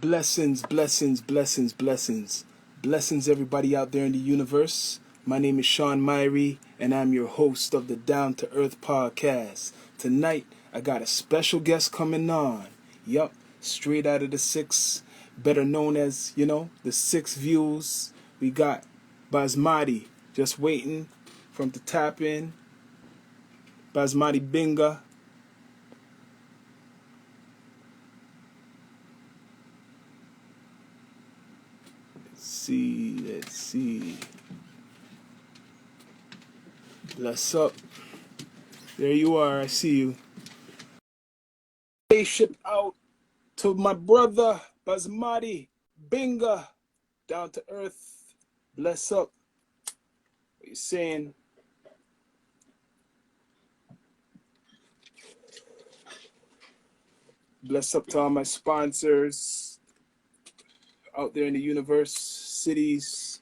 Blessings, blessings, blessings, blessings. Blessings, everybody out there in the universe. My name is Sean Myrie, and I'm your host of the Down2earthpodcast. Tonight, I got a special guest coming on. Yup, straight out of the six, better known as, the six views. We got Basmati, just waiting from the tap in. Basmati Binga. Let's see. Bless up. There you are, I see you. Spaceship out to my brother, Basmati Binga, down to earth. Bless up. What you saying? Bless up to all my sponsors out there in the universe, cities,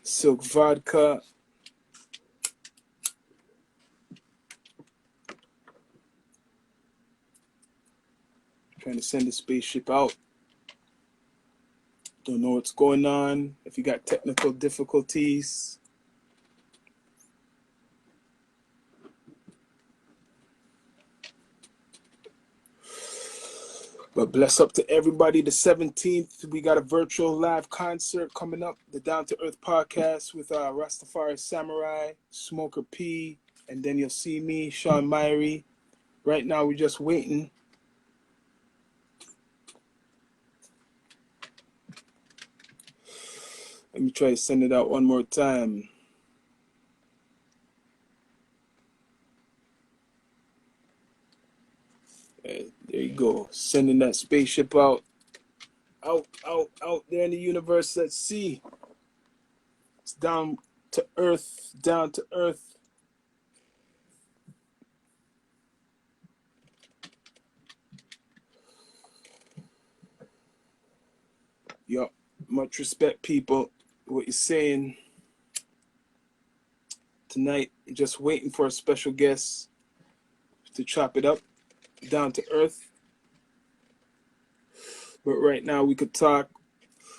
Silk Vodka, trying to send the spaceship out. Don't know what's going on. If you got technical difficulties, but bless up to everybody. The 17th, we got a virtual live concert coming up. The Down to Earth podcast with Rastafari Samurai, Smoker P, and then you'll see me, Sean Myrie. Right now, we're just waiting. Let me try to send it out one more time. There you go. Sending that spaceship out there in the universe. Let's see. It's down to earth. Yup. Much respect, people. What you're saying tonight, just waiting for a special guest to chop it up down to earth. But right now we could talk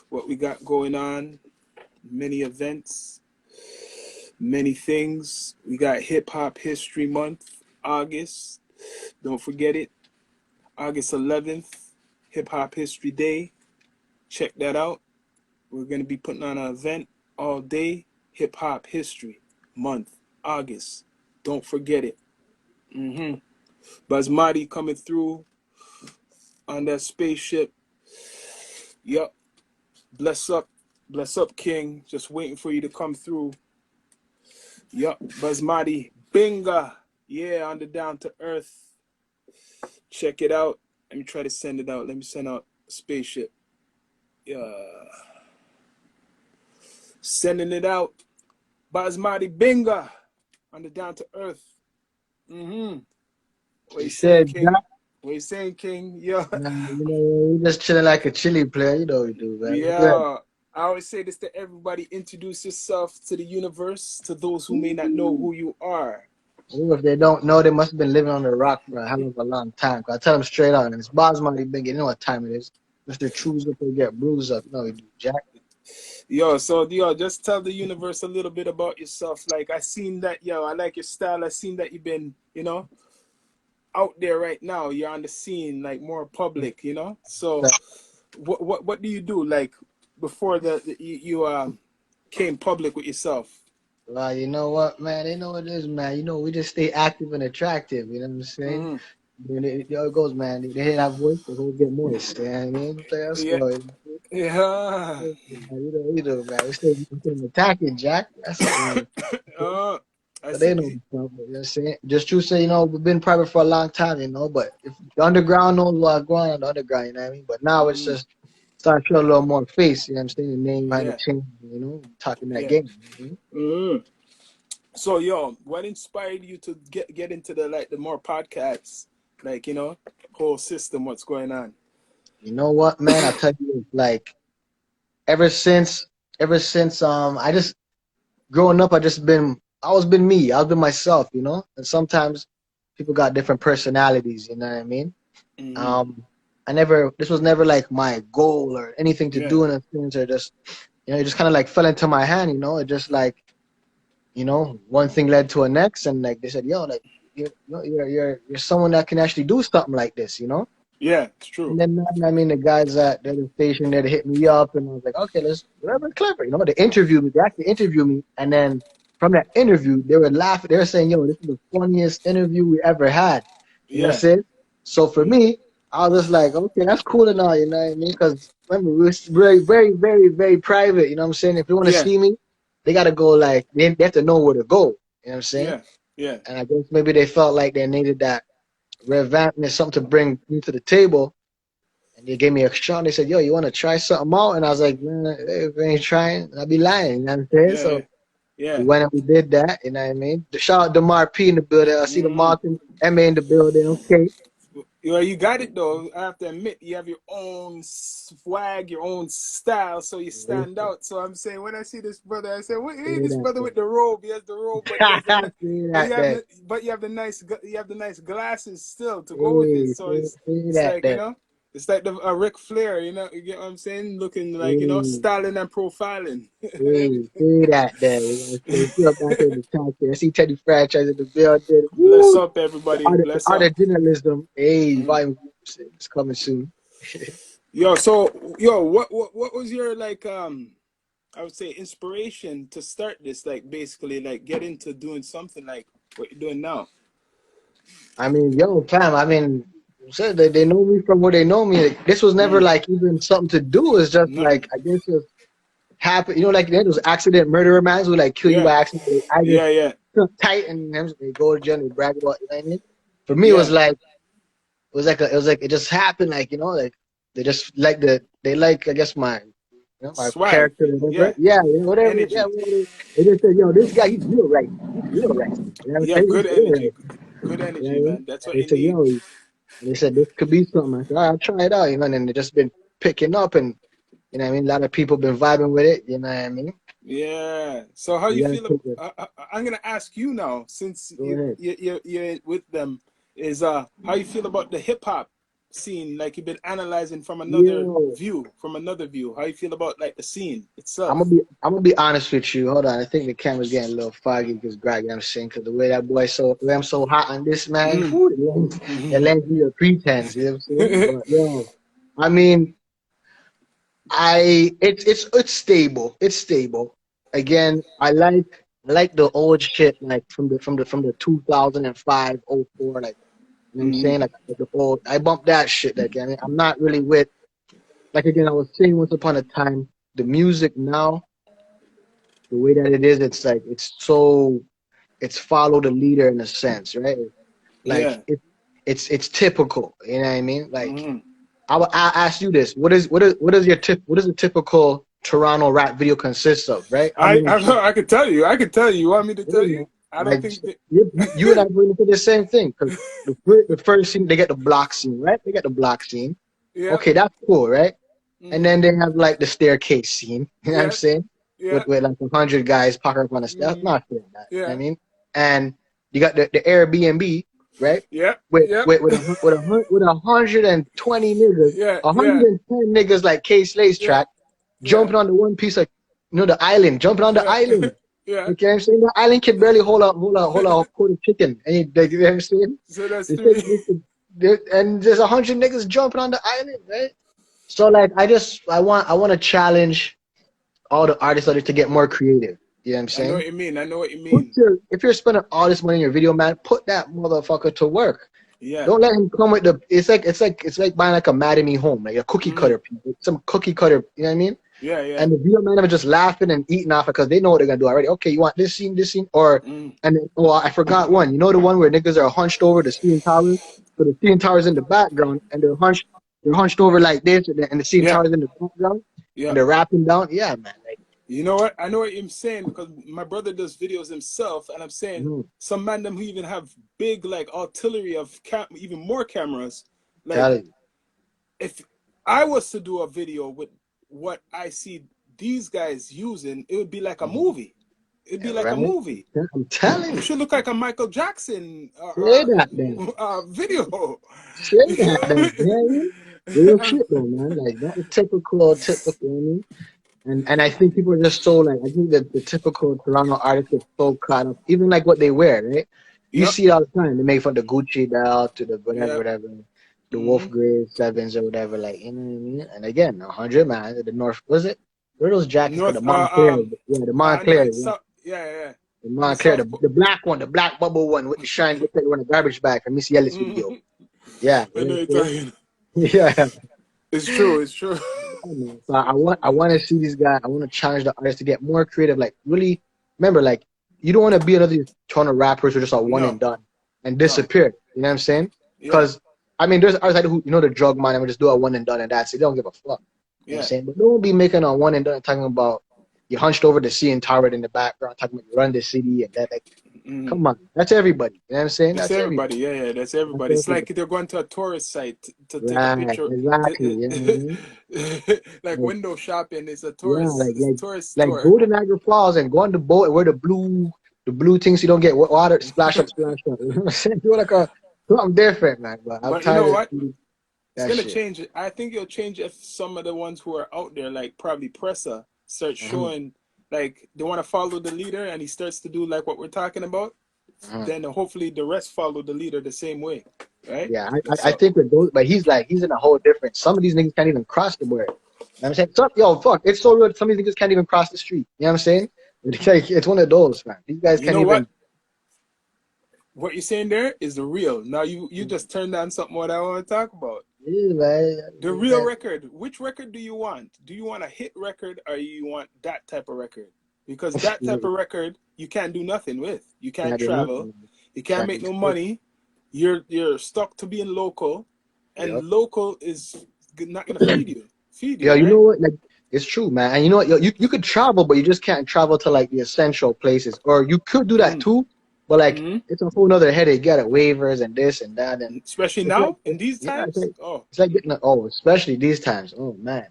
what we got going on. Many events, many things. We got Hip Hop History Month, August. Don't forget it. August 11th, Hip Hop History Day. Check that out. We're going to be putting on an event all day. Hip Hop History Month, August. Don't forget it. Basmati coming through on that spaceship. Yup. Bless up, King. Just waiting for you to come through. Yup. Basmati Binga. Yeah, on the Down to Earth. Check it out. Let me try to send it out. Let me send out a spaceship. Sending it out. Basmati Binga on the Down to Earth. What you saying, King? What you saying, King? Yeah. We just chilling like a chili player. You know we do, man. Yeah. I always say this to everybody. Introduce yourself to the universe, to those who may not know who you are. Ooh, if they don't know, they must have been living on the rock for a hell of a long time. I tell them straight out, and it's Basmati Binga. You know what time it is. Mr. Chews up or get bruised up. No, we do, Jack. So just tell the universe a little bit about yourself. Like, I seen that, I like your style. I seen that you've been, out there right now. You're on the scene, like, more public, So what do you do, like, before you came public with yourself? Well, you know what, man? They know what it is, man. We just stay active and attractive. You know what I'm saying? It goes, man. They hear that voice, they go get moist. You know what I mean? That's Yeah. You know, man. We stay attacking, Jack. That's it. I But they know, you know what I'm saying? Just true say, we've been private for a long time, but if the underground knows what's going on in the underground, you know what I mean? But now it's just start showing a little more face, you know what I'm saying? The name behind the change, talking that game. So, what inspired you to get into the more podcasts, like, whole system, what's going on? You know what, man? I tell you, like, ever since I just growing up, I always been me. I've been myself, And sometimes people got different personalities, you know what I mean? this was never like my goal or anything to Yeah. do in a sense, or just, it just kind of like fell into my hand, it just like, one thing led to a next, and like they said, yo, like you're someone that can actually do something like this. Yeah, it's true. And then, I mean, the guys at the station there, they hit me up, and I was like, okay, let's whatever, clever. They interviewed me. They actually interviewed me, and then from that interview, they were laughing. They were saying, yo, this is the funniest interview we ever had. You know what I'm Yeah. saying? So for Mm. me, I was just like, okay, that's cool and all, you know what I mean? Because remember, we were very, very, very, very private. You know what I'm saying? If they want to Yeah. see me, they got to go, like, they have to know where to go. You know what I'm saying? Yeah. Yeah. And I guess maybe they felt like they needed that revamping, something to bring me to the table. And they gave me a shot. They said, yo, you want to try something out? And I was like, man, if I ain't trying, I'll be lying. You know what I'm saying? Yeah. So Yeah. Yeah. we went and we did that. You know what I mean? The shout out to Demar P in the building. I see the Mm. Martin MA in the building. Okay. You got it though. I have to admit, you have your own swag, your own style, so you stand out. So I'm saying, when I see this brother, I say, "What? Say Hey, this that brother then. with the robe. He has the robe, but he has the, Say but that then. you have the nice glasses still to go with it. Hey, So say it's that like, then. it's like the Ric Flair. You get what I'm saying? Looking like, Hey, styling and profiling. say that then. You know what I'm saying? See up back in the top there. I see Teddy Franchise in the building. Bless Woo! up, everybody. The Bless art up. of journalism. Hey, Mm. volume 6 is coming soon. What was your like I would say inspiration to start this, like basically like get into doing something like what you're doing now? I mean, yo, fam, I mean, said they know me from where they know me. Like, this was never Mm, like even something to do. It's just like, nothing. I guess it happened. Like those accident murderer mans who like kill you Yeah, by accident. I just yeah, yeah, tight and them, they go to jail and they brag about, you know what I mean? For me, yeah. it was like it just happened. Like, like they just like they like, I guess, my Swag. character or whatever. Yeah, Yeah, whatever. Yeah, energy. whatever. They just said, yo, this guy, he's real right. He's real right. You know what Yeah, I'm saying? good He's real energy. right. Good You know what energy, I mean? man. That's And what they you said, need. yo, and they said this could be something. I said, all right, I'll try it out, and then it just been picking up, and you know what I mean. A lot of people been vibing with it, you know what I mean. Yeah. So how you You gotta feel? take it. I'm gonna ask you now, since Go ahead. you're with them, is how you feel about the hip hop scene? Like you've been analyzing Yo, from another view. How you feel about like the scene I'm itself? gonna be I'm gonna be honest with you. Hold on, I think the camera's getting a little foggy because Greg, you know what I'm saying, because the way that boy the way I'm so hot on this man, Mm. whew, it lends me a pretense. You know what I'm saying? But yo, I mean, it's stable. It's stable. Again, I like the old shit, like from the 2005, oh 04, like, you know what I'm Hmm. saying, like the old. I bump that shit. Like, I mean, I'm not really with, like, again, I was saying once upon a time, the music now, the way that it is, it's like it's follow the leader in a sense, right? Like Yeah. it's typical. You know what I mean? Like, Hmm. I ask you this: what is a typical Toronto rap video consist of? Right? How many tracks? I could tell you. I could tell you. You want me to tell you? I don't Like, think that. you and I going into the same thing, because the first scene, they get the block scene, right? They get the block scene. Yeah. Okay, that's cool, right? And Mm. then they have like the staircase scene. You know what I'm Yeah. saying? Yeah. With like 100 guys parked up on the stairs. That's Mm. not fair. That, you know what I Yeah. mean? And you got the Airbnb, right? Yeah. With Yeah. with with a, with 120 niggas, Yeah. Yeah. 110 niggas like K Slade's Yeah. track, Yeah. jumping on the one piece of, the island, jumping on the Yeah. island. Yeah. Okay, I'm saying the island can barely hold a quarter chicken. And you know what I'm saying? So that's They say three. and there's 100 niggas jumping on the island, right? So like I want to challenge all the artists out there to get more creative. You know what I'm I know saying? what you mean. I know what you mean. If you're spending all this money in your video, man, put that motherfucker to work. Yeah. Don't let him come with the. It's like buying like a Madden Me home, like a cookie Mm. cutter, some cookie cutter. You know what I mean? Yeah. Yeah. And the video man are just laughing and eating off it because they know what they're gonna do already. Okay, you want this scene, or Mm. and then, oh, I forgot one. You know the one where niggas are hunched over the CN Towers, so the CN Towers in the background, and they're hunched over like this, and the CN Yeah. Towers in the background, Yeah. and they're rapping down. Yeah, man. Like, You know what? I know what you're saying because my brother does videos himself, and I'm saying mhm, some man them who even have big like artillery of even more cameras. Like tell you, if I was to do a video with what I see these guys using, it would be like a mhm, movie. It'd be yeah, like a right. movie. I'm telling It you, should look like a Michael Jackson say that then, video. say that then. You know what I mean? real shit though, man. Like not the typical, you know what I mean? And I think people are just so like I think that the typical Toronto artists get so caught up, even like what they wear, right? You Yep. see it all the time. They make from the Gucci belt to the whatever, Yep. whatever, the Mm-hmm. Wolf Grey sevens or whatever, like you know what I mean? And again, 100 man, the North was it? What are those jackets called? North. The Montclair, yeah, the No, Montclair, it's yeah. so. Yeah, yeah. The On the Montclair, South. the black one, the black bubble one with the shine, look like one a garbage bag from Missy Ellis video. Mm-hmm. Yeah, I you know know you're what I'm talking. saying? Yeah. It's true. It's true. Yeah, man. So I want to see these guys. I want to challenge the artists to get more creative. Like really, remember, like you don't want to be another ton of rappers who just are one No. and done and No. disappear. You know what I'm saying? Yeah. Because I mean, there's artists who the drug man and we just do a one and done and that's it. They don't give a fuck. You know what I'm Yeah. saying? But don't be making a one and done talking about you hunched over the CN Tower in the background, talking about you run the city and that. Like, Mm-hmm. come on, that's everybody. You know what I'm saying? That's That's everybody. everybody. Yeah, yeah. That's That's everybody. It's like everybody. they're going to a tourist site to take a Right, picture. exactly. You know what I mean? Like Like, window shopping. It's a yeah, tourist. It's a tourist like tour. go to Niagara Falls and go on the boat and wear the blue things so you don't get water splash up, splash up. You know what I'm saying? Do like a something different, man. But I'm But you know tired of what? seeing It's that gonna shit. change it. I think it'll change if some of the ones who are out there, like probably Pressa, start Uh-huh, showing like they want to follow the leader, and he starts to do like what we're talking about. uh-huh. Then hopefully the rest follow the leader the same way, right? Yeah, I So think with those, but he's in a whole different. Some of these niggas can't even cross the border. You know what I'm saying? Yo, fuck, it's so real. Some of these niggas can't even cross the street. You know what I'm saying? It's like it's one of those, man. These guys you can't know even. what you're saying there is the real. Now you just turned on something what I want to talk about. Yeah, The man. real record. Which record do you want? Do you want a hit record or you want that type of record? Because that type of record you can't do nothing with. You can't Can't do travel. nothing. You can't Can't make do no shit. money. You're stuck to being local, and Yep. local is not gonna feed you. Feed Yeah, you, you right? know what? Like it's true, man. And you know what? You could travel, but you just can't travel to like the essential places. Or you could do that Mm. too, but like Mm-hmm. it's a whole nother headache. You got waivers and this and that, and Especially it's like now in these yeah, times. Oh, it's like getting especially these times. Oh man,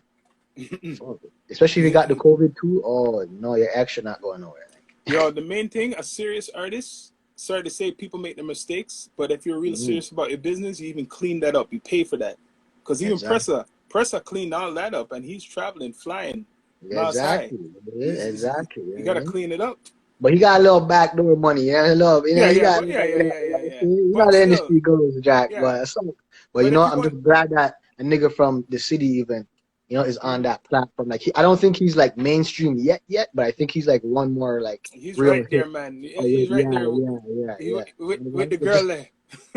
fuck it. Especially if you got the COVID too. Oh no, you're extra not going nowhere. yo, the main thing, a serious artist. Sorry to say, people make their mistakes, but if you're real Mm-hmm. serious about your business, you even clean that up. You pay for that, because even Exactly. Pressa cleaned all that up, and he's traveling, flying miles high. Exactly. Yeah, exactly. You You know what gotta I mean? clean it up. But he got a little backdoor money, yeah. Yeah, He yeah, got, but yeah. you know how But the still, industry goes, Jack. yeah. But you But know, if what? you're I'm going, just glad that a nigga from the city even, is on Mhm. that platform. Like, I don't think he's like mainstream yet, but I think he's like one more like he's real right there, hit. man. Oh yeah, He's right yeah, there yeah, yeah, yeah. with the But girl there.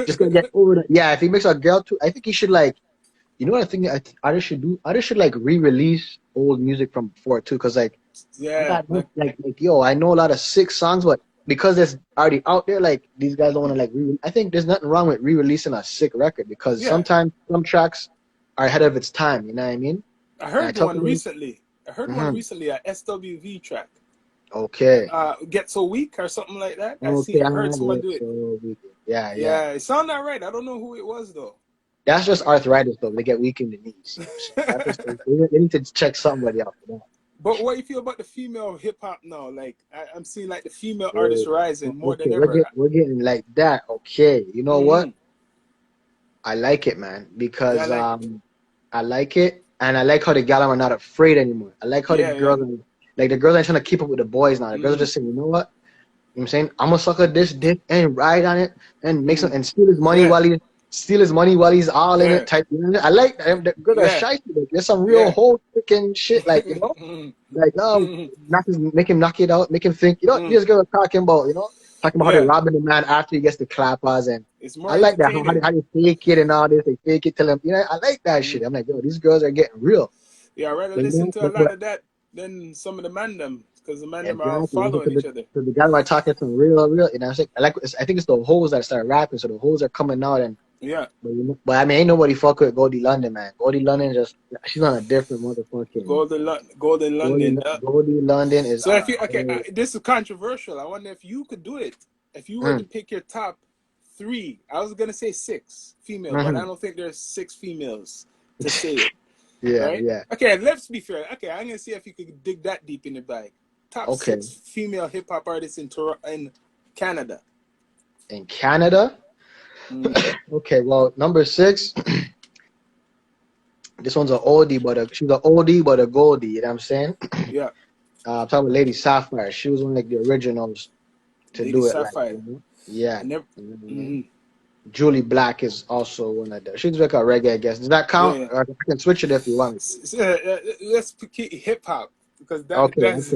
just gonna get over that. Yeah, if he makes a girl too, I think he should like. You know what I think artists should do? Artists should like re-release old music from before too, because like I Yeah, got yo, I know a lot of sick songs, but because it's already out there, like these guys don't want to like I think there's nothing wrong with re-releasing a sick record because yeah. sometimes some tracks are ahead of its time. You know what I mean? I And I heard tell one people, recently. I heard one hmm recently, a SWV track. okay, Get So Weak or something like that. okay, I heard someone yeah, do it. so yeah. Yeah, it sounded right. I don't know who it was though. That's just arthritis though. They get weak in the knees. You know what I'm saying? That's just they need to check somebody out for that. But what do you feel about the female hip hop now? Like I'm seeing like the female artists Oh, rising more okay, than ever. we're getting like that. Okay, you know what? Mm-hmm. I like it, man, Yeah, because like I like it, and I like how the gal are not afraid anymore. I like how yeah. the girls ain't trying to keep up with the boys now. The girls are Mm-hmm. just saying, you know what? You know what I'm saying? I'm gonna suck at this dick and ride on it and make some Mm-hmm. and Yeah, steal his money while he's all in yeah, it. Type. You know, I like that. The girls are yeah, shy. There's some real yeah. whole freaking shit, like like Mm-hmm. make him knock it out, make him think. You know, Mm-hmm. these girls are talking about how they're Yeah, robbing the man after he gets the clappers, and it's I more like that how entertaining. how they fake it and all this. They fake it till him. I like that Mm-hmm. shit. I'm like, yo, these girls are getting real. Yeah, I'd rather But listen to a lot but of that than some of the mandem because the mandem are all exactly. following each other. So the guys are talking some real. And I was like, I think it's the hoes that start rapping. So the hoes are coming out and. Yeah. But I mean, ain't nobody fuck with Goldie London, man. Goldie London she's on a different motherfucking. Golden London. Goldie London is So on if a you okay, whole. this is controversial. I wonder if you could do it. If you were to Mm, pick your top three, I was gonna say six female, but I mhm. don't think there's six females to say it. Yeah, Right? yeah. Okay, let's be fair. Okay, I'm gonna see if you could dig that deep in the bag. Top Okay. six female hip hop artists in Canada. In Canada, Mm. okay. Well, number 6, This one's an oldie, but she's an oldie but a goldie. You know what I'm saying? Yeah. I'm talking about Lady Sapphire. She was one of like the originals to Lady do it right. Sapphire. You know? Yeah. I never. You know what I mean? Mm-hmm. Julie Black is also one of them. She's like a reggae, I guess. Does that Yeah, count? yeah. Or I can switch it if you want me Let's keep hip hop because to. Okay, that's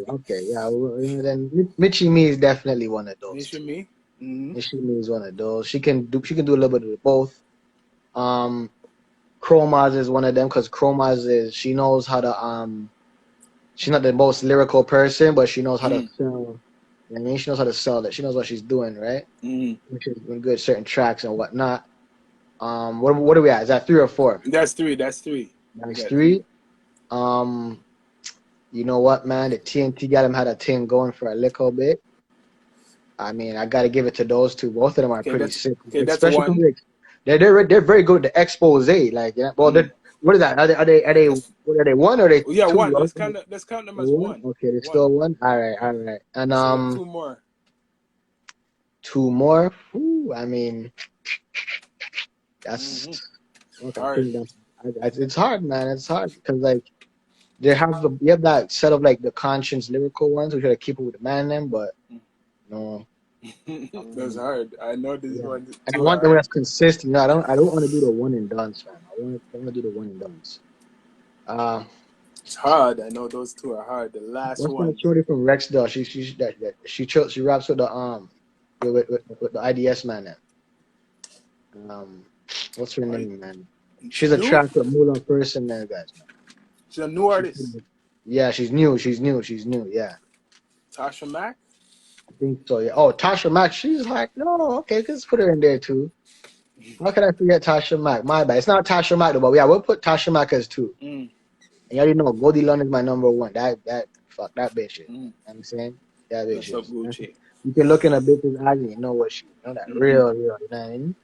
okay. Yeah, well, then Mitchie Me is definitely one of those mention too. me. Mm-hmm. Mitchie Me is one of those. She can do a little bit of both. Um, Chromas is one of them because Chromas is she knows how to she's not the most lyrical person, but she knows how to Mm-hmm. sell. You know what I mean, she knows how to sell it. She knows what she's doing, right? Mm-hmm. Which is doing good certain tracks and whatnot. What are we at? Is that 3 or 4? That's three. That's three. We That's got three. 3. Um, you know what, man? The TNT got him had a thing going for a little bit. I mean, I got to give it to those two. Both of them are Okay, pretty sick, that's especially one. they're very good at the expose. Like, yeah. Well, Mm. what is that? That's, What are they? One or are they yeah, two? one. Let's count them as One. one. Okay, there's One. still one. All right. And So we got two more. 2 more. Ooh, I mean, that's Mm-hmm. okay. I All right. think it's hard, man. It's hard because like you have that set of like the conscience lyrical ones who try to keep it with the man them, but no. That's Um, hard. I know this yeah, one and I too want them hard. that's consistent. You know, I don't want to do the one and done's, man. I want to do the one and done's. Uh, It's hard. I know those two are hard. The last what's that one. shorty from Rexdale? She raps with the with the IDS man. Um, what's her Are name, man? she She's a new? track with Moolah person, man, guys. She's a new She, artist. yeah, she's new. She's new. Yeah, Tasha Mack. I think so. Yeah. Oh, Tasha Mack. She's like, no, okay, let's put her in there too. How can I forget Tasha Mack? My bad. It's not Tasha Mack though, but yeah, we'll put Tasha Mack as 2. Mm, And you already know Goldie London is my number 1. That fuck that bitch is. You know mm. what I'm saying? That bitch What's up, is. Gucci? You can look in a bitch's eyes and you know what she, you know that Mm-hmm. real, you know what I mean?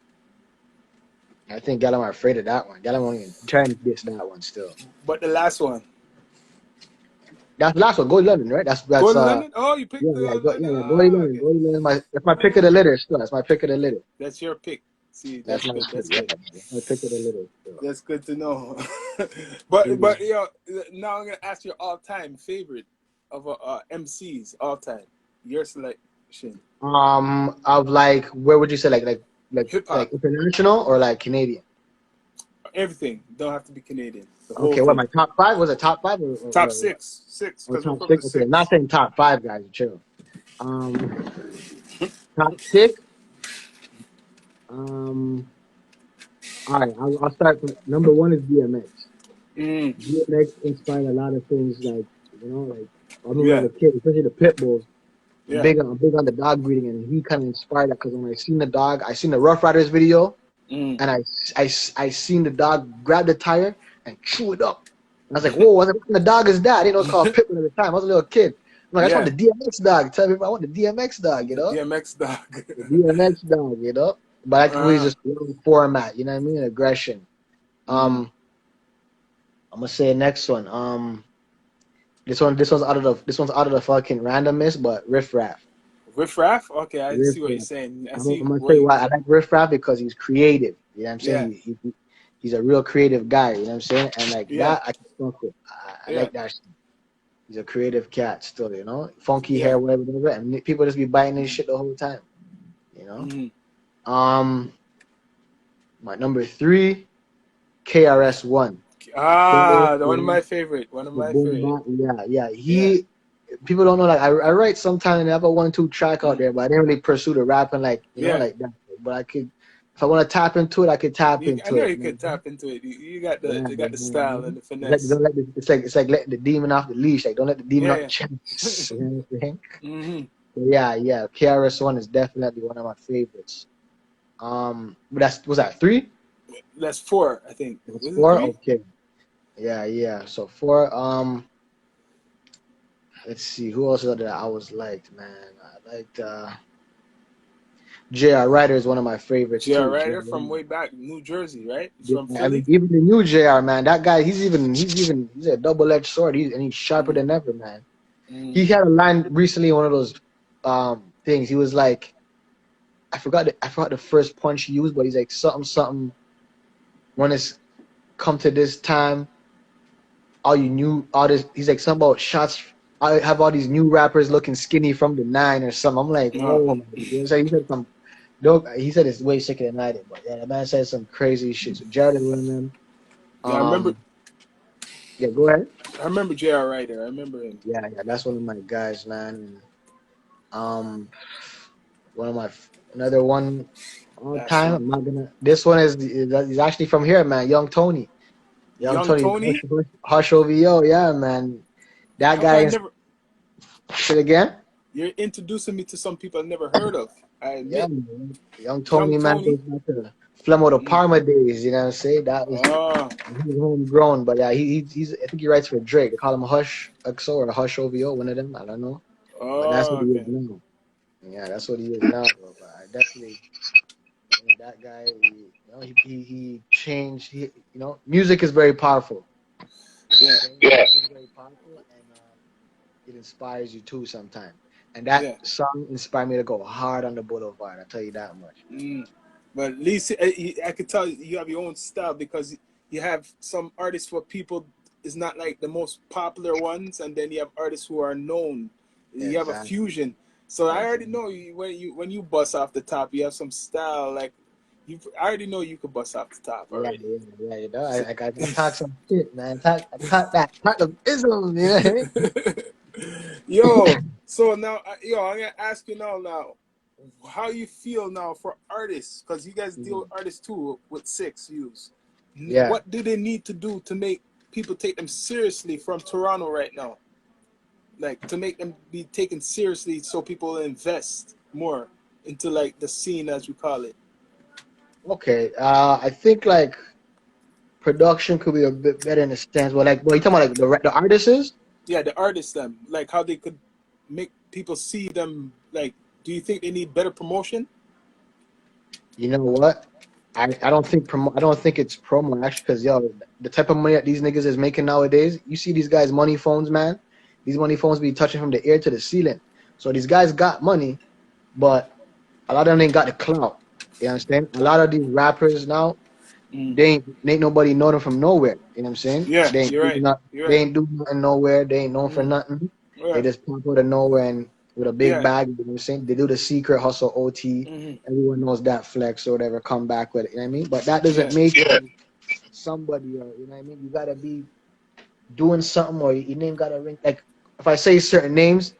I think Gallum are afraid of that one. Gallum won't even try and diss that one still. But the last one, That's the last one, Goldie London, right? That's Golden London. Oh, you yeah, picked London. Goldie Ah, London. okay. Goldie London that's my pick of the Oh, litter still. That's my pick of the litter. that's your pick. See, That's that's my good. pick, That's yeah. good. That's my pick of the litter still. That's good to know. Yeah. but now I'm gonna ask your all-time favorite of MCs all time. Your selection. Of like where would you say Hip like hop. international or like Canadian? Everything. Don't have to be Canadian. The whole Okay, what thing. my top 5 was it top 5 Top or what? six, Or because we're top from the 6? Okay, I'm not six. saying top 5, guys. Chill. Um, top 6. Um, all right, I'll start from number 1 is DMX. Mm, DMX inspired a lot of things, like like I remember when I yeah, was a kid, especially the pit bulls. yeah. I'm big on the dog breeding, and he kind of inspired that because when I seen the dog, I seen the Rough Riders video, Mm, and I seen the dog grab the tire and chew it up. And I was like, whoa, what kind of dog is that? I didn't know it was called Pitbull at the time. I was a little kid. I'm like, I just want yeah. the DMX dog. Tell me if I want the DMX dog, The DMX dog. The DMX dog, But I can uh, just long format, you know what I mean? Aggression. mm. I'm gonna say next one. This one's out of the fucking randomness, but Riff Raff. Riff Raff? Okay, I Riff see what you're Raff. saying. I I'm see gonna tell what you you. why I like Riff Raff because he's creative. You know what I'm Yeah, saying? He's a real creative guy. You know what I'm saying? And like yeah, that, I can fuck with. I yeah, like that. He's a creative cat still. Funky yeah. hair, whatever, and people just be biting his shit the whole time. You know. Mm. Um, my number 3, KRS-One. Ah, one of KRS-One, my favorite. One of the my boom favorite. bap. Yeah. Yeah, People don't know, like I write sometimes and I have a 1-2 track out mm. there, but I didn't really pursue the rapping Yeah. like that. But I could, if I want to tap into it, I could tap I into know it. you could tap into it. You got Yeah, the style and the finesse. don't let it's like letting the demon off the leash. Like don't let the demon Yeah, off the yeah. chance. You know what I'm saying? hmm But yeah. KRS-One is definitely one of my favorites. But was that 3? That's four, I think. That's Was it 4. three? Okay. Yeah. So 4. Let's see who else that I was liked, man. I liked J.R. Ryder is one of my favorites J.R. too. Ryder from way back, New Jersey, right? He's Yeah, from I mean, Philly. even the new JR, man, that guy, he's a double-edged sword. And he's sharper Mm, than ever, man. mm, He had a line recently in one of those things. He was like, I forgot the first punch he used, but he's like something. One is come to this time, all this. He's like something about shots. I have all these new rappers looking skinny from the 9 or something. I'm like, whoa. You know, so he said some. He said it's way sicker than I did, but yeah, the man said some crazy shit. So Jared is one of them. Yeah, I remember. Yeah, go ahead. I remember J.R. Ryder. I remember him. Yeah, that's one of my guys, man. One of my another one all time. I'm not gonna. This one is actually from here, man. Young Tony. Young Young Tony. Tony. Hush OVO, yeah, man. That How guy I is. never. Shit again. You're introducing me to some people I've never heard of. I Yeah, admit. man. Young Young Tony, man, Tony. goes back to Flemo de Parma days. You know what I'm saying? That was he's homegrown, but yeah, he's. I think he writes for Drake. They call him Hush XO or Hush OVO, one of them. I don't know, but that's what he is Okay. now. Yeah, that's what he is now, bro. But I definitely. That guy, he changed. Music is very powerful. Yeah. Music is very powerful, and it inspires you too sometimes. And that Yeah. song inspired me to go hard on the boulevard. I tell you that much. But at least I could tell you have your own style because you have some artists where people is not like the most popular ones, and then you have artists who are known. You have a Exactly. fusion. So I already Exactly. know when you bust off the top, you have some style. Like I already know you could bust off the top Yeah, already. yeah, you know, So, I talk some shit, man. Talk the ism, you know what I mean? yo, so now, I'm gonna ask you now, how you feel now for artists? Because you guys deal with artists too with 6 views. Yeah. What do they need to do to make people take them seriously from Toronto right now? Like to make them be taken seriously, so people invest more into like the scene as we call it. Okay. I think like production could be a bit better in a sense. Well, you talking about like the artists is? Yeah, the artists them, like how they could make people see them. Like, do you think they need better promotion? You know what? I don't think I don't think it's promo actually, because the type of money that these niggas is making nowadays, you see these guys money phones, man. These money phones be touching from the air to the ceiling. So these guys got money, but a lot of them ain't got the clout. You understand? A lot of these rappers now, they ain't nobody know them from nowhere. You know what I'm saying? Yeah, you're right. You're They right. ain't do nothing nowhere. They ain't known for nothing. They Yeah, just pop out of nowhere and with a big yeah. bag. You know what I'm saying? They do the secret hustle OT. Everyone knows that flex or whatever. Come back with it. You know what I mean? But that doesn't Yeah, make you somebody. Or you know what I mean? You gotta be doing something, or your name gotta ring. Like if I say certain names,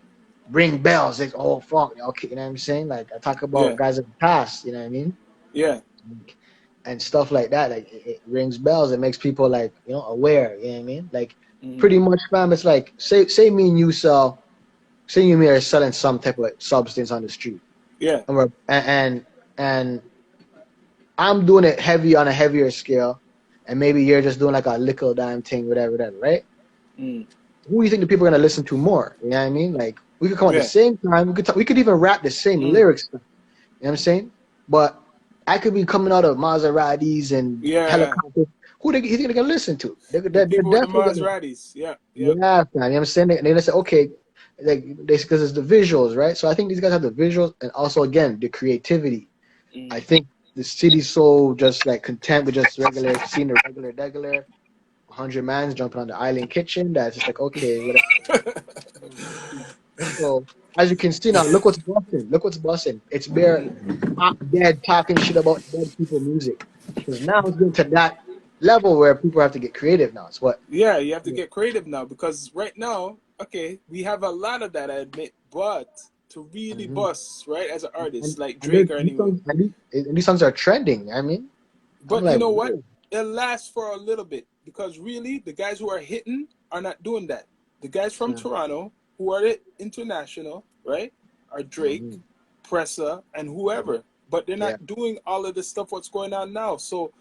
ring bells. Like, oh fuck, okay. You know what I'm saying? Like I talk about yeah, guys in the past. You know what I mean? yeah. And stuff like that. Like it rings bells. It makes people like aware. You know what I mean? Like pretty much, fam. It's like say me and you say you and me are selling some type of substance on the street, Yeah. and I'm doing it heavy on a heavier scale, and maybe you're just doing like a little damn thing, whatever, right? Who do you think the people are gonna listen to more? You know what I mean? Like we could come at the Yeah. same time. We could even rap the same lyrics. You know what I'm saying? But I could be coming out of Maseratis and Yeah. helicopters. Who you think they're gonna listen to? The They're people with the definitely gonna. Maseratis. Yeah. Yeah, Yeah. man. You know what I'm saying? They're gonna say, okay, like because it's the visuals, right? So I think these guys have the visuals and also again the creativity. I think the city's so just like content with just seeing the regular 100 mans jumping on the island kitchen. That's just like okay, whatever. So as you can see now, look what's busting. Look what's busting. It's bare dead talking shit about dead people music. Because now it's getting to that level where people have to get creative now. It's what. Yeah, you have to get creative now because right now, okay, we have a lot of that, I admit, but to really Mhm. bust, right, as an artist, And, like and, Drake or anyone. these songs are trending. I mean, I'm But you like, know what? whoa. It lasts for a little bit because really the guys who are hitting are not doing that. The guys from Toronto who are international, right, are Drake, Mhm. Pressa, and whoever. But they're Yeah, not doing all of this stuff what's going on now. So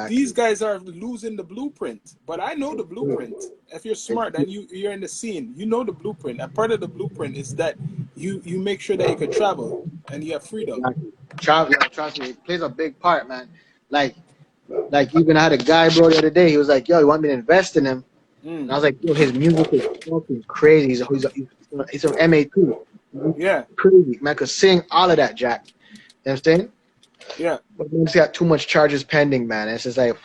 these exactly. guys are losing the blueprint. But I know the blueprint. If you're smart and you're in the scene, you know the blueprint. And part of the blueprint is that you make sure that you can travel and you have freedom. Exactly. Trust me, it plays a big part, man. Like, even I had a guy, bro, the other day. He was like, "Yo, you want me to invest in him?" And I was like, "Yo, his music is fucking crazy. He's from MA2. Yeah, Crazy, man. Could sing all of that, Jack. You know what I'm saying? yeah. But he's got too much charges pending, man. It's just like,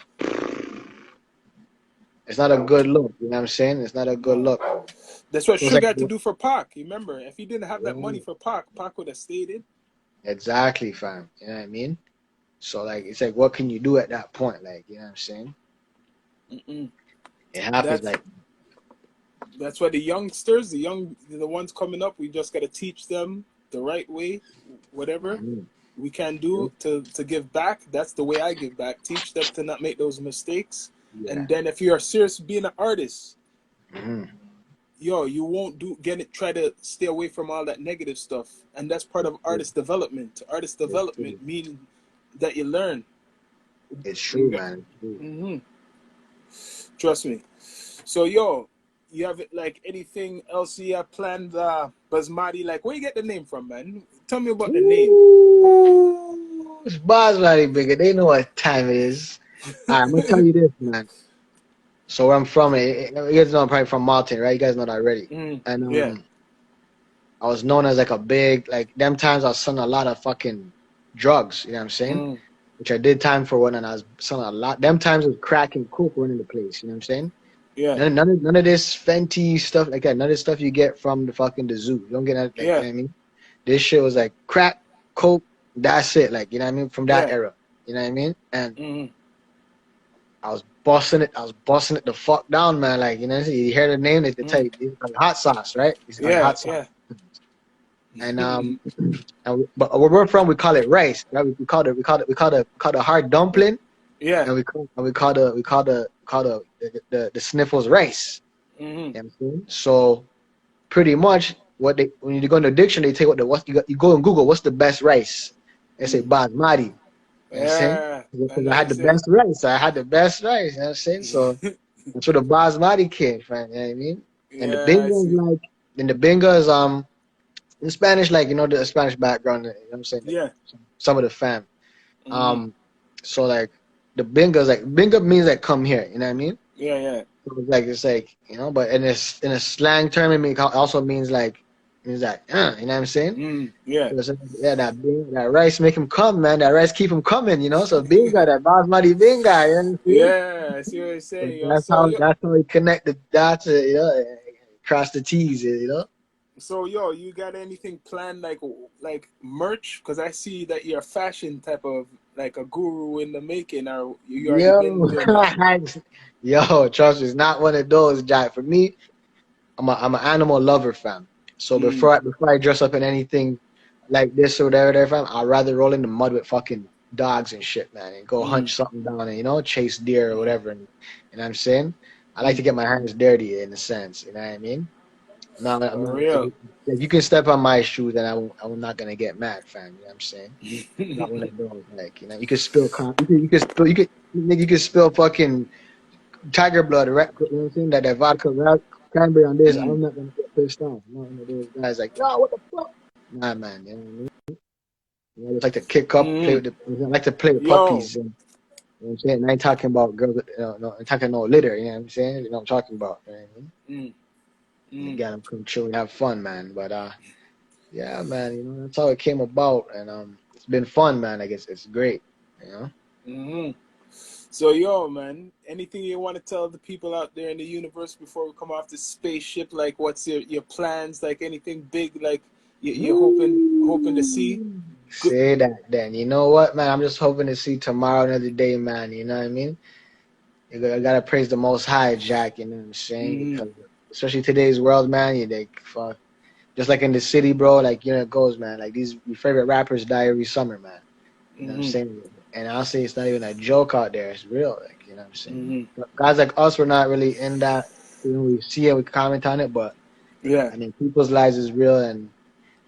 It's not a good look. You know what I'm saying? It's not a good No. look. That's what So it's like, Sugar had to do for Pac. You remember? If he didn't have that money yeah, for Pac, Pac would have stayed in. exactly, fam. You know what I mean? So like, it's like, what can you do at that point? Like, you know what I'm saying? Mm-mm. It happens. That's Like, that's why the youngsters, the ones coming up, we just gotta teach them the right way, whatever mm, we can do to give back. That's the way I give back. Teach them to not make those mistakes. yeah, And then if you are serious being an artist, mm, yo, you won't try to stay away from all that negative stuff. And that's part of artist development. Artist it's true. development meaning that you learn. It's You true, got, man. It's true. mm-hmm. Trust me. So yo, you have like anything else you have planned? Basmati, like where you get the name from, man? Tell me about the name. Ooh, it's basmati, bigger. They know what time it is. All right, I'm gonna tell you this, man. So where I'm from, you guys know I'm probably from Malton, right? You guys know that already. Mm, And yeah. I was known as like a big, like them times I was selling a lot of fucking drugs. You know what I'm saying? Mm, Which I did time for one, and I was selling a lot. Them times with crack and coke running the place. You know what I'm saying? yeah. None of this Fenty stuff like that. None of this stuff you get from the zoo. You don't get that. Like, you Yeah. know what I mean? This shit was like crack, coke. That's it. Like, you know what I mean? From that Yeah. era. You know what I mean? And Mm, I was busting it. I was busting it the fuck down, man. Like, you know, you hear the name, they tell mm, you it's like hot sauce, right? It's called yeah. hot sauce. Yeah. And but where we're from, we call it rice. Right? We call it hard dumpling, Yeah. and we call the sniffles rice. Mm-hmm. You know what I'm saying? So pretty much, when you go in the dictionary, they tell you you go and Google what's the best rice. They say Mm. basmati. You know what I'm saying? Yeah. I Because know I you had the say. best rice. I had the best rice. You know what I'm saying? So that's where the basmati came from. You know what I mean? And the Yeah, I bingo is see. like, and the bingo is in Spanish, like, you know, the Spanish background. You know what I'm saying? Like, Yeah. some of the fam. Mm-hmm. Um, so like the bingo is like bingo means like come here. You know what I mean? Yeah. Yeah. So it's like, you know, but in a slang term, also means that you know what I'm saying? Mm. Yeah. So it's like, yeah, that rice make him come, man. That rice keep him coming, you know. So bingo, that basmati bingo, you know what I'm saying? Yeah. I see what you're saying. Yo. That's how we connect the dots, you know, cross the T's, you know. So yo, you got anything planned like merch? Because I see that you're a fashion type of like a guru in the making. Or you already been Yo, doing that? yo, trust me, it's not one of those, Jack. For me, I'm an animal lover, fam. So Mm. before I dress up in anything like this or whatever, there, fam, I'd rather roll in the mud with fucking dogs and shit, man, and go hunt Mm. something down and, you know, chase deer or Mm. whatever. And you know what I'm saying? I like to Mm. get my hands dirty in a sense. You know what I mean? I'm For not. real. If you can step on my shoes, then I'm not gonna get mad, fam. You know what I'm saying? Not one of those. Like, you know, you could spill, you could spill fucking tiger blood, right? You know what I'm saying? That vodka cranberry on this, Mm. I'm not gonna get pissed off. I'm not one of those guys like, yo, what the fuck? Nah, man. You know what I mean? You know, I just like to kick up, play Mm. with I like to play with Yo. puppies. And, you know what I'm saying? I ain't talking about girls. No, I'm talking no litter. You know what I'm saying? You know what I'm talking about. You know what I mean? Mm. And Mm. again, I'm come chill and have fun, man. But yeah, man. You know, that's how it came about, and it's been fun, man. Like it's great. You know. Mm-hmm. So yo, man, anything you want to tell the people out there in the universe before we come off this spaceship? Like, what's your plans? Like anything big? Like you're hoping to see? Woo! Good. Say that then. You know what, man? I'm just hoping to see tomorrow another day, man. You know what I mean? I gotta praise the Most High, Jack. You know what I'm saying? Mm-hmm. Because especially today's world, man. You like fuck, just like in the city, bro. Like, you know, it goes, man. Like these your favorite rappers die every summer, man. You know what I'm Mm-hmm. saying? And I'll say it's not even a joke out there. It's real. Like, you know what I'm saying? Mm-hmm. Guys like us, we're not really in that. You know, we see it, we comment on it, but Yeah. I mean, people's lives is real, and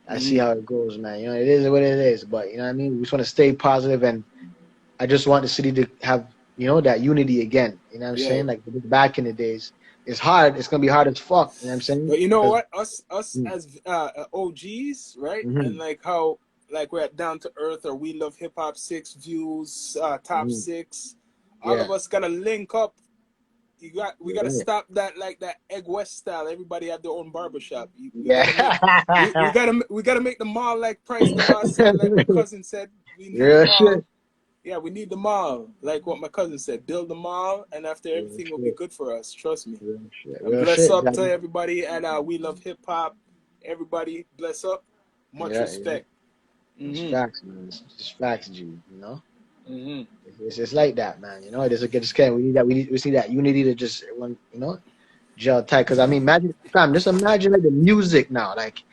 I see Mm-hmm. how it goes, man. You know, it is what it is. But you know what I mean? We just want to stay positive, and I just want the city to have, you know, that unity again. You know what I'm Yeah. saying? Like back in the days. It's hard. It's gonna be hard as fuck. You know what I'm saying? But you know Because what? Us as OGs, right? And mm-hmm, like how like we're at Down to Earth or We Love Hip Hop, Six Views, Top mm-hmm, Six. All of yeah, us gotta link up. We you're gotta right. stop that Egg West style. Everybody have their own barbershop. We gotta make Yeah, we gotta make the mall like Price the Boss said, like my cousin said. We need a real mall. shit. Yeah, we need them all. Like what my cousin said, build them all, and after Real everything will be shit. good for us. Trust me. Real shit. And Real bless shit, up Jack. to everybody at We Love Hip Hop. Everybody, bless up. Much Yeah, yeah. respect. It's Mm-hmm. facts, man. It's just facts, G. You know, Mm-hmm. it's just like that, man. You know, it is a good scan. We need that. We see that unity to just one. You know, gel tight. Because I mean, imagine, fam. Just imagine like the music now. Like,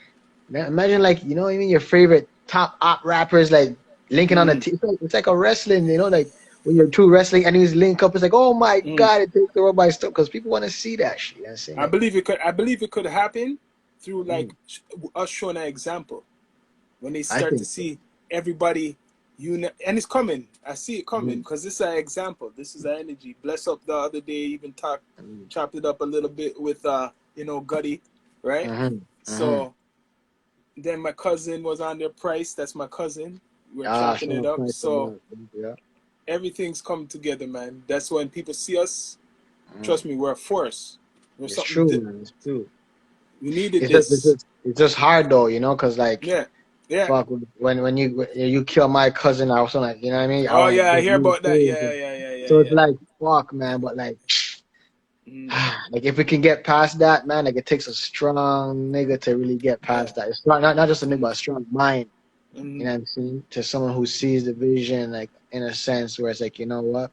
imagine like you know what I mean. Your favorite top op rappers like linking on a Mm-hmm. team. It's like a wrestling. You know, like when your two wrestling enemies link up. It's like, oh my Mm-hmm. god, it takes the world by storm. Because people want to see that shit. You know what I'm saying? I Like, believe it could. I believe it could happen through mm, like us showing an example. When they I start to think so. see everybody and it's coming. I see it coming Mm, because this is an example. This is an energy. Bless up the other day, even mm, chopped it up a little bit with Gutty, right? mm-hmm, mm-hmm. So then my cousin was on their price. That's my cousin. We're Ah, chopping show it up up. price for So love. Yeah. everything's coming together, man. That's when people see us. Mm. Trust me, we're a force. We're It's something. true, man. It's true. We needed It's just, it's this. just, it's just hard though, you know, cause like, Yeah, yeah. fuck, when you kill my cousin, I was like, you know what I mean? I Oh want to yeah, I get hear you about that. too. Yeah, yeah, yeah, yeah, So it's yeah. like, fuck, man. But like, Mm, like if we can get past that, man, like it takes a strong nigga to really get yeah. past that. It's not just a nigga, Mm, but a strong mind. You mm, know what I'm saying? To someone who sees the vision, like in a sense, where it's like, you know what?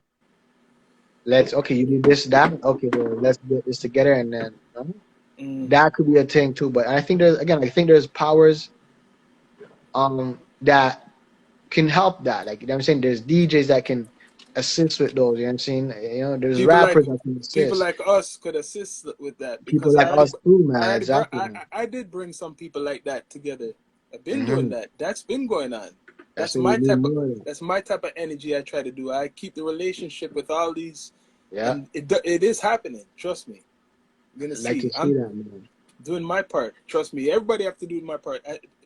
Let's okay, you do this, that. Okay, well, let's get this together, and then you know, mm. that could be a thing too. But I think I think there's powers that can help that. Like you know what I'm saying, there's DJs that can assist with those. You know what I'm saying? You know, there's People like rappers that can people assist. like us could assist with that People because like us too, man. Exactly, man. I did bring some people like that together. I've been doing Hmm. that. That's been going on. That's what we need more of. That's my type of energy I try to do. I keep the relationship with all these, Yeah, and it is happening. Trust me. You're gonna I like to see. see I'm that, man. doing my part. Trust me. Everybody have to do my part.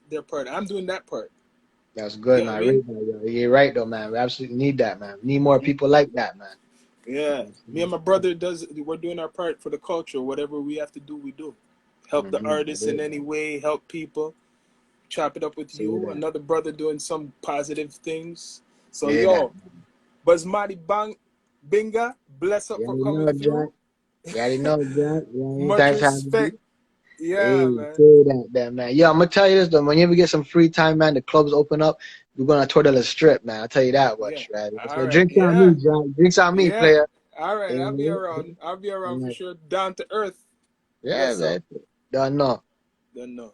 Their part. I'm doing that part. That's You good, know what I man. mean? Really, man. You're right though, man. We absolutely need that, man. We need more people like that, man. Yeah, me and my brother does. We're doing our part for the culture. Whatever we have to do, we do. Help the I artists do, in any man. way. Help people. Chop it up with Say you. that. Another brother doing some positive things. So Say that. yo, basmati bang, binga. Bless up You for already coming know, Jack. through. You already know, Jack. You know what I mean? Much Thanks for having me. respect. Yeah, Hey, man. say that, man. Yeah, I'm gonna tell you this though. Whenever we get some free time, man, the clubs open up. We're gonna tour the strip, man. I'll tell you that Yeah. much, right? All So right. drinks on Yeah. me, Jack. Drinks on me, Yeah. player. All right. You I'll be know around. I'll be what I around for mean? sure. Down to earth. Yeah, Bless up. man. Don't know. Don't know.